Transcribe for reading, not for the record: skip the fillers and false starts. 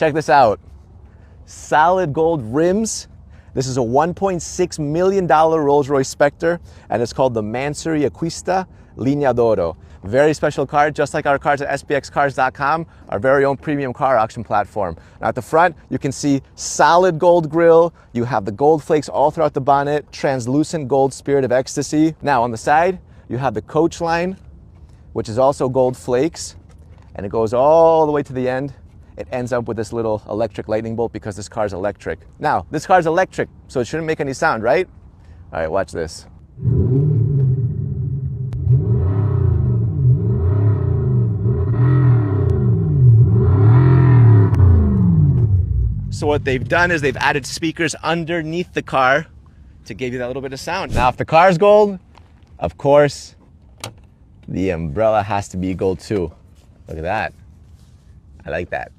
Check this out. Solid gold rims. This is a $1.6 million Rolls-Royce Spectre, and it's called the Mansory Acquista Linea d'Oro. Very special car, just like our cars at spxcars.com, our very own premium car auction platform. Now at the front, you can see solid gold grille. You have the gold flakes all throughout the bonnet, translucent gold Spirit of Ecstasy. Now on the side, you have the coach line, which is also gold flakes, and it goes all the way to the end. It ends up with this little electric lightning bolt because this car's electric. Now, this car's electric, so it shouldn't make any sound, right? All right, watch this. So what they've done is they've added speakers underneath the car to give you that little bit of sound. Now, if the car's gold, of course, the umbrella has to be gold too. Look at that. I like that.